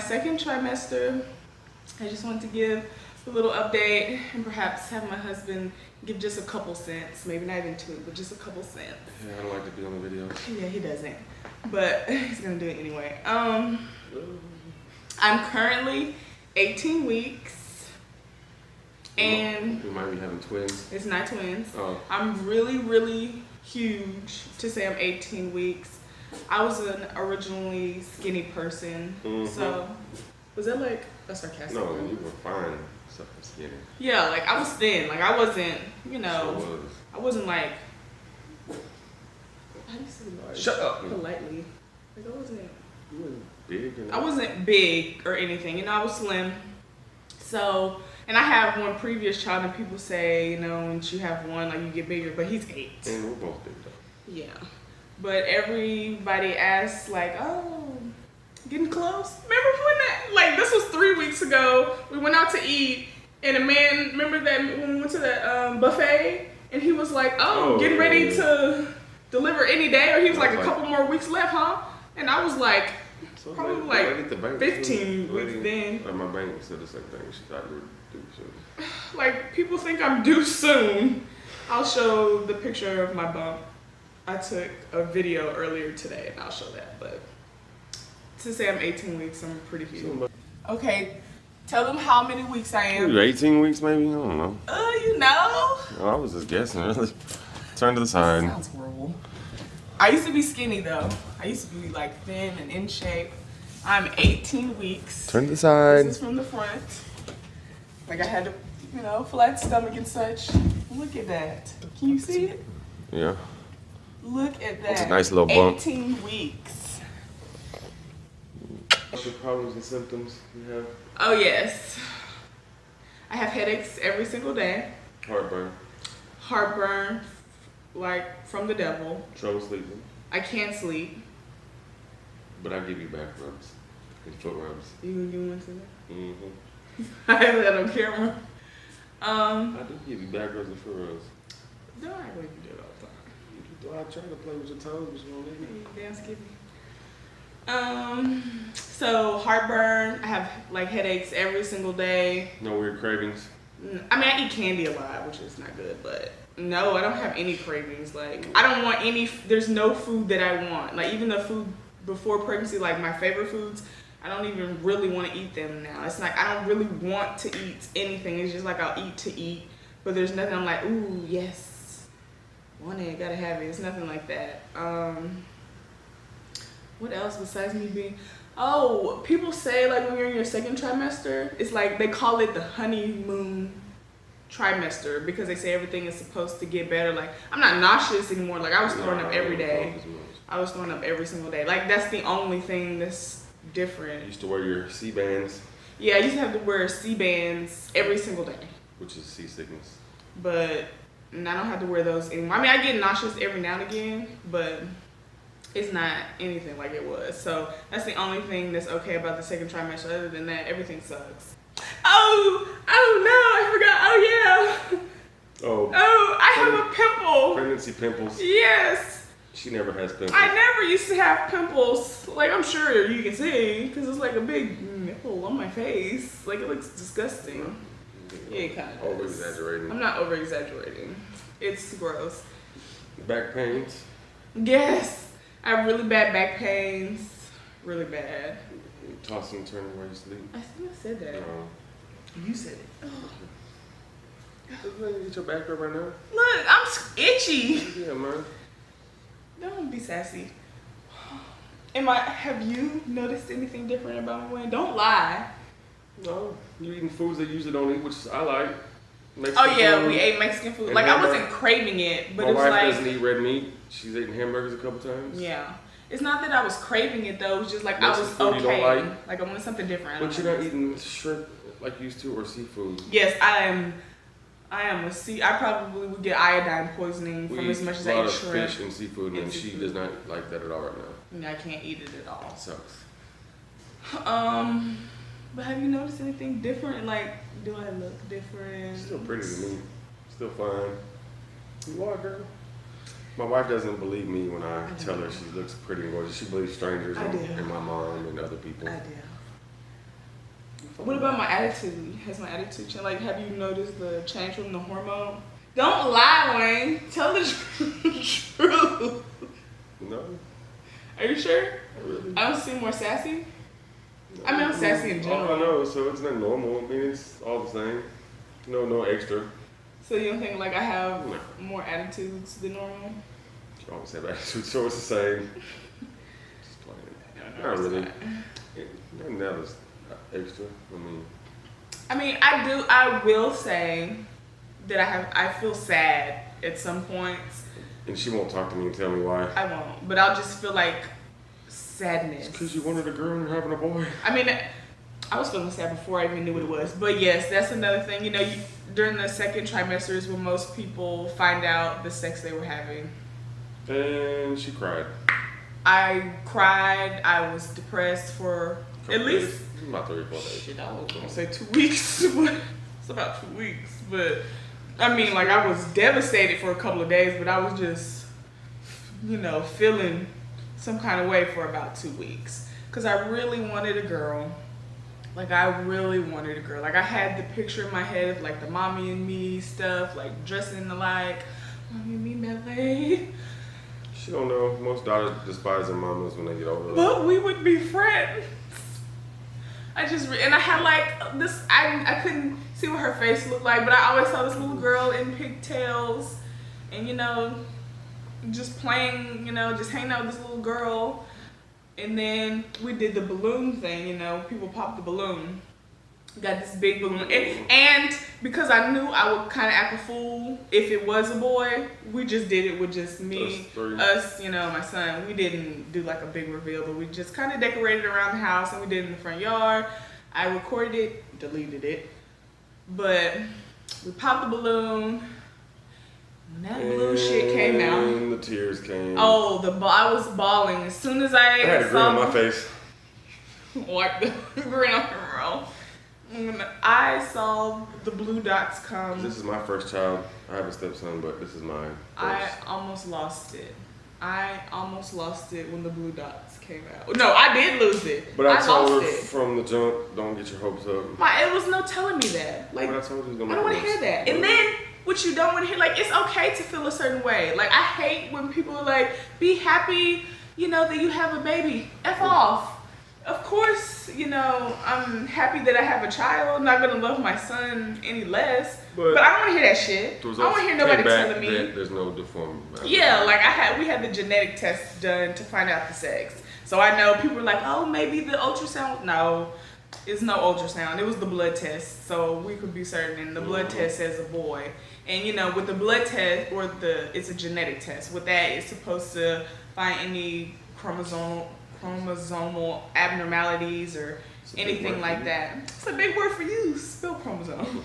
second trimester. I just wanted to give a little update and perhaps have my husband give just a couple cents, maybe not even 2, but just a couple cents. Yeah, I don't like to be on the video. Yeah, he doesn't, but he's gonna do it anyway. I'm currently 18 weeks, and we might be having twins. it's not twins. Oh. I'm really huge to say I'm 18 weeks. I was an originally skinny person, so was that like a sarcastic? No, you were fine. Something skinny. Yeah, like I was thin. Like I wasn't, you know, Sure was. I wasn't like. How do you say large? Shut up. Politely. Like I wasn't. You wasn't big. I wasn't big or anything. You know, I was slim. So, and I have one previous child, and people say, you know, once you have one, like you get bigger. But he's 8. And we're both big though. Yeah. But everybody asks, like, oh, getting close? Remember when that, like, this was 3 weeks ago. We went out to eat, and a man, remember that when we went to that buffet? And he was like, oh, getting ready to deliver any day? Or he was like, a couple more weeks left, huh? And I was like, So probably like 15 weeks then. Like my bank said the same thing. She thought you were due soon. Like, people think I'm due soon. I'll show the picture of my bump. I took a video earlier today, and I'll show that. But to say I'm 18 weeks, I'm pretty huge. Okay, tell them how many weeks I am. You're 18 weeks, maybe? I don't know. You know. Oh, I was just guessing, really. Turn to the side. Sounds horrible. I used to be skinny, though. I used to be, like, thin and in shape. I'm 18 weeks. Turn to the side. This is from the front. Like, I had to, you know, flat stomach and such. Look at that. Can you see it? Yeah. Look at that. It's a nice little bump. 18 weeks. What's your problems and symptoms you have? Oh, yes. I have headaches every single day. Heartburn. Heartburn, like from the devil. Trouble sleeping. I can't sleep. But I give you back rubs and foot rubs. You gonna give one to me? Mm-hmm. I have that on camera. I do give you back rubs and foot rubs. Don't act like you do it all the time. I try to play with your toes, but you won't let me. You damn skippy. So heartburn. I have like headaches every single day. No weird cravings. I mean, I eat candy a lot, which is not good, but no, I don't have any cravings. Like, I don't want any, there's no food that I want. Like, even the food before pregnancy, like my favorite foods, I don't even really want to eat them now. It's like, I don't really want to eat anything. It's just like, I'll eat to eat, but there's nothing I'm like, ooh, yes, want it, gotta have it. It's nothing like that. What else besides me being, oh, people say like when you're in your second trimester, it's like they call it the honeymoon trimester because they say everything is supposed to get better. Like, I'm not nauseous anymore. Like, I was throwing up every day. I was throwing up every single day. Like, that's the only thing that's different. You used to wear your C-bands. Yeah, I used to have to wear C-bands every single day. Which is seasickness. But I don't have to wear those anymore. I mean, I get nauseous every now and again, but it's not anything like it was. So that's the only thing that's okay about the second trimester. Other than that, everything sucks. Oh no, I forgot. Oh I have a pimple. Pregnancy pimples. Yes. She never has pimples. I never used to have pimples. Like, I'm sure you can see, because it's like a big nipple on my face. Like, it looks disgusting. Yeah, it kind of does. Over-exaggerating. I'm not over-exaggerating. It's gross. Back pains. Yes. I have really bad back pains. Really bad. Tossing and turning while you sleep. I think I said that. You said it. Look, you get your back rub right now. Look, I'm itchy. Yeah, man. Don't be sassy. Have you noticed anything different about my weight? Don't lie. No, you eating foods that you usually don't eat, which I like. Mexican oh yeah, food. we ate Mexican food. Like, I wasn't craving it, but it was like. My wife doesn't eat red meat. She's eaten hamburgers a couple times. Yeah. It's not that I was craving it though. It was just like Mexican I was food okay. You don't like I wanted something different. But you're not eating shrimp like you used to, or seafood. Yes, I am a I probably would get iodine poisoning from as much as I eat shrimp. We eat a lot of fish and seafood, and she does not like that at all right now. Yeah, I can't eat it at all. It sucks. But have you noticed anything different? Like, do I look different? Still pretty to me. Still fine. You are, girl. My wife doesn't believe me when I tell her she looks pretty and gorgeous. She believes strangers and my mom and other people. I do. What about my attitude? Has my attitude changed? Like, have you noticed the change from the hormone? Don't lie, Wayne. Tell the truth. No. Are you sure? Really? I don't seem more sassy. I mean, I'm sassy in general. I know, so it's not normal. I mean, it's all the same. No extra. So you don't think like I have more attitudes than normal? You always have attitude, so it's the same. Just playing. Not really. Nothing else extra. I mean, I will say that I feel sad at some points. And she won't talk to me and tell me why. I won't, but I'll just feel like sadness. Because you wanted a girl and you're having a boy. I mean, I was feeling sad before I even knew what it was. But yes, that's another thing. You know, during the second trimester is when most people find out the sex they were having. And she cried. I cried. I was depressed for at least about 3 or 4 days. Shit, I was gonna say 2 weeks. It's about 2 weeks. But I mean, like, I was devastated for a couple of days, but I was just, you know, feeling some kind of way for about 2 weeks. Because I really wanted a girl. Like, I really wanted a girl. Like, I had the picture in my head of, like, the mommy and me stuff, like, dressing alike. Mommy and me ballet. She don't know. Most daughters despise their mamas when they get older. But we would be friends. And I had, like, this, I couldn't see what her face looked like, but I always saw this little girl in pigtails and, you know, just playing, you know, just hanging out with this little girl. And then we did the balloon thing, you know, people popped the balloon. Got this big balloon. And because I knew I would kind of act a fool if it was a boy, we just did it with just me, us, you know, my son. We didn't do like a big reveal, but we just kind of decorated around the house and we did it in the front yard. I recorded it, deleted it. But we popped the balloon. When that balloon shit came out. And the tears came. Oh, I was bawling as soon as I had a grin on my face. Wipe the grin on the roll. When I saw the blue dots come. This is my first child. I have a stepson, but this is mine. I almost lost it. I almost lost it when the blue dots came out. No, I did lose it. But I told lost her it. from the jump, don't get your hopes up. It was no telling me that. Like, but I told you it was gonna I don't want to hear that. And then what you don't want to hear, like, it's okay to feel a certain way. Like, I hate when people are like, be happy, you know, that you have a baby. F off. Of course, you know, I'm happy that I have a child. I'm not gonna love my son any less. But I don't want to hear that shit. I don't want to hear nobody telling me. There's no deformity. Yeah, like we had the genetic test done to find out the sex. So I know people are like, oh, maybe the ultrasound. No, it's no ultrasound. It was the blood test. So we could be certain. And the blood test says a boy. And you know, with the blood test, it's a genetic test. With that, it's supposed to find any chromosomal abnormalities or anything like that. It's a big word for you. Spell chromosome.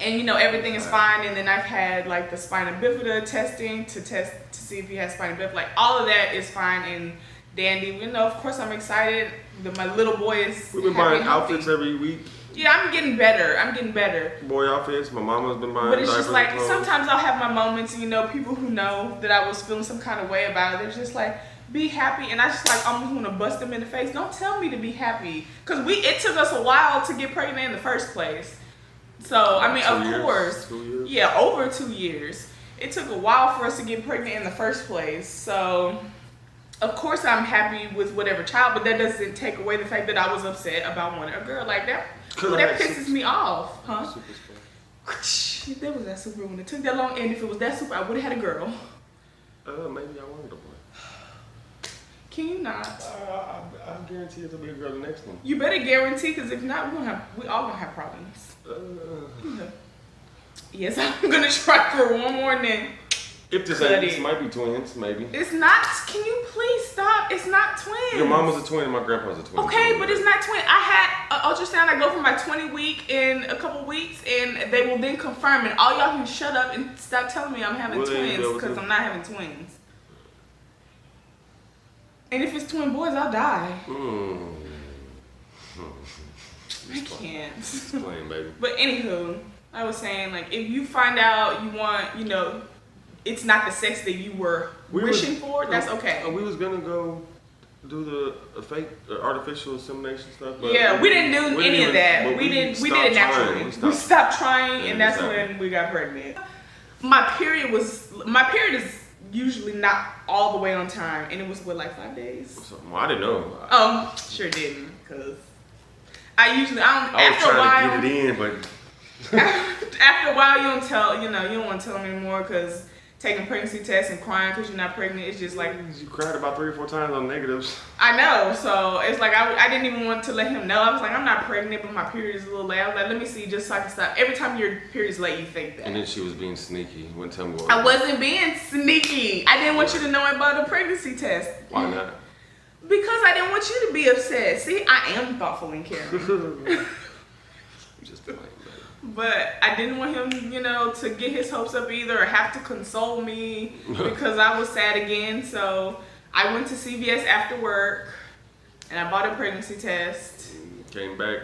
And you know, everything is fine. And then I've had like the spina bifida testing to see if he has spina bifida. Like, all of that is fine and dandy. You know, of course, I'm excited that my little boy is. We've been buying outfits every week. Yeah, I'm getting better. Boy outfits. My mama's been buying. But it's just like sometimes I'll have my moments. You know, people who know that I was feeling some kind of way about it, they're just like, be happy. And I just like almost want to bust them in the face. Don't tell me to be happy, because it took us a while to get pregnant in the first place. So I mean, of course, 2 years? Yeah, over 2 years. It took a while for us to get pregnant in the first place. So of course I'm happy with whatever child, but that doesn't take away the fact that I was upset about wanting a girl. Like that pisses me off, huh? If there was that super when it took that long, and if it was that super, I would have had a girl. Maybe I wanted a boy. Can you not? I guarantee it'll be a girl the next one. You better guarantee, because if not, we all gonna have problems. Yes, I'm gonna try for one more and then. If this might be twins, maybe. It's not. Can you please stop? It's not twins. Your mama's a twin and my grandpa's a twin. Okay, but it's not twin. I had an ultrasound. I go for my 20 week in a couple weeks, and they will then confirm. And all y'all can shut up and stop telling me I'm having twins, because I'm not having twins. And if it's twin boys, I'll die. I can't. Explain, baby. But anywho, I was saying, like, if you find out you want, you know, it's not the sex that you were wishing for, that's okay. We was gonna go do the fake artificial insemination stuff? But yeah, we didn't do any of that. We did it naturally. We stopped trying, and that's when we got pregnant. My period is usually not all the way on time, and it was like 5 days. Well, I didn't know. Oh, sure didn't, cause I was after a while, trying to get it in, but after a while, you don't want to tell them anymore, cause taking pregnancy tests and crying because you're not pregnant, it's just like you cried about 3 or 4 times on negatives. I know, so it's like I didn't even want to let him know. I was like, I'm not pregnant, but my period is a little late. I was like, let me see, just so I can stop. Every time your period is late, you think that. And then she was being sneaky. Wouldn't tell me what. I wasn't being sneaky. I didn't want you to know about the pregnancy test. Why not? Because I didn't want you to be upset. See, I am thoughtful and caring. Just playing. But I didn't want him, to get his hopes up either or have to console me because I was sad again. So I went to CVS after work and I bought a pregnancy test. Came back.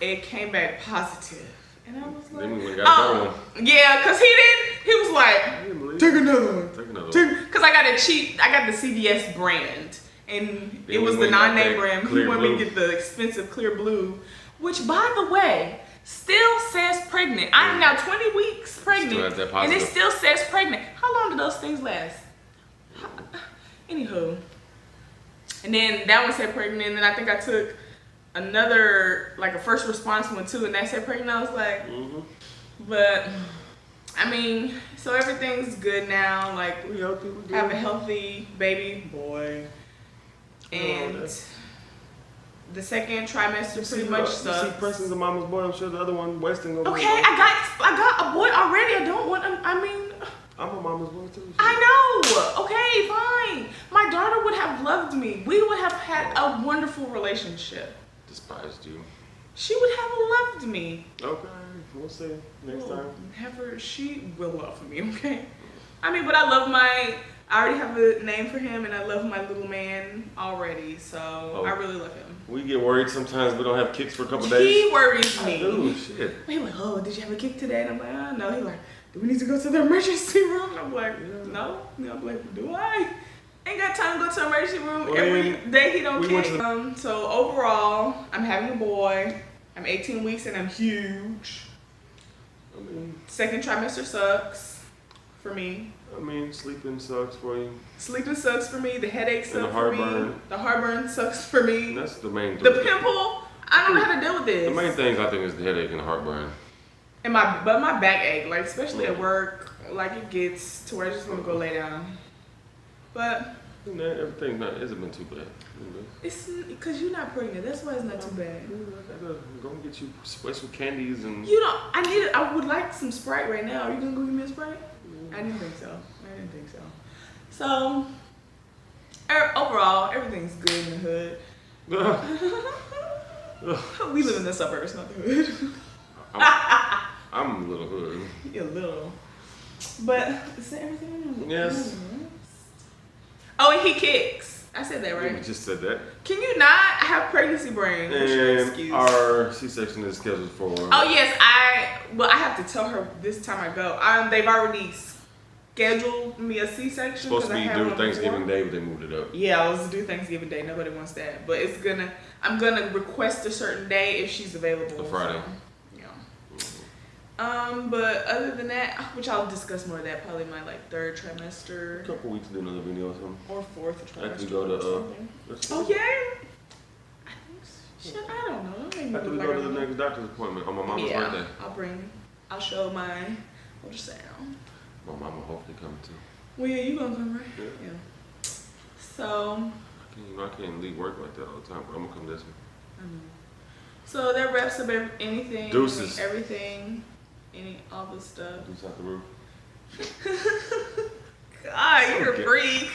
It came back positive. And I was like, then we got one. Yeah, because he was like, take another one. Take another one. Because I got the CVS brand. And it was the non-name brand. He wanted me to get the expensive clear blue, which, by the way, still says pregnant. I'm now 20 weeks pregnant, and it still says pregnant. How long do those things last? Anywho, and then that one said pregnant, and then I think I took another, like a first response one too, and that said pregnant. I was like, but I mean, so everything's good now. Like, we have a healthy baby boy, and the second trimester pretty much sucks. You see Preston's a mama's boy. I'm sure the other one, Weston, gonna be. Okay, I got a boy already. I don't want. I'm a mama's boy too. I know. Okay, fine. My daughter would have loved me. We would have had a wonderful relationship. Despised you. She would have loved me. Okay, we'll see next time. She will love me. Okay. I mean, but I already have a name for him, and I love my little man already, so I really love him. We get worried sometimes we don't have kicks for a couple days. He worries me. Oh, shit. He's like, oh, did you have a kick today? And I'm like, oh, no. He's like, do we need to go to the emergency room? And I'm like, no. And I'm like, do I? Ain't got time to go to the emergency room. Every day he don't kick. So overall, I'm having a boy. I'm 18 weeks and I'm huge. Second trimester sucks for me. Sleeping sucks for you. Sleeping sucks for me. The headache sucks for heartburn. me. The heartburn sucks for me. That's the main thing. The pimple, I don't know how to deal with this. The main things I think is the headache and the heartburn. And my back ache, like especially at work, like it gets to where I just want to go lay down. But everything hasn't been too bad. It's because you're not pregnant. That's why it's not too bad. I gotta go and get you special candies and. I would like some Sprite right now. Are you gonna go get me a Sprite? I didn't think so. So, overall, everything's good in the hood. We live in the suburbs, not the hood. I'm a little hood. You're a little. But is that everything? Yes. Oh, and he kicks. I said that, right? You just said that. Can you not have pregnancy brain? What's your excuse? Our C-section is scheduled for. Oh yes, I have to tell her this time I go. They've already scheduled me a C-section. Supposed to be due Thanksgiving Day, but they moved it up. Yeah, I was due Thanksgiving Day. Nobody wants that, but I'm gonna request a certain day if she's available. A Friday. So, yeah. But other than that, which I'll discuss more of that probably my third trimester. A couple weeks to do another video or something. Or fourth trimester. After we go to oh yeah. Shit, I don't know. After we go to the next doctor's appointment on my mama's birthday. I'll show my ultrasound. My mama hopefully coming too. Well, yeah, you gonna come, right? Yeah. So. I can't leave work like that all the time, but I'm gonna come this week. So that wraps up anything. Deuces. Everything. All the stuff. Deuce out the roof. God, you're a freak.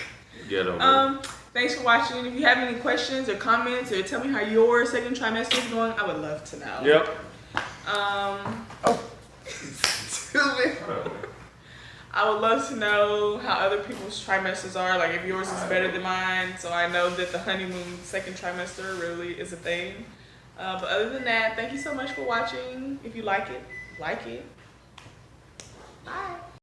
Get over it. Thanks for watching. If you have any questions or comments or tell me how your second trimester is going, I would love to know. Yep. Stupid. I would love to know how other people's trimesters are, like if yours is better than mine, so I know that the honeymoon second trimester really is a thing. But other than that, thank you so much for watching. If you like it, like it. Bye.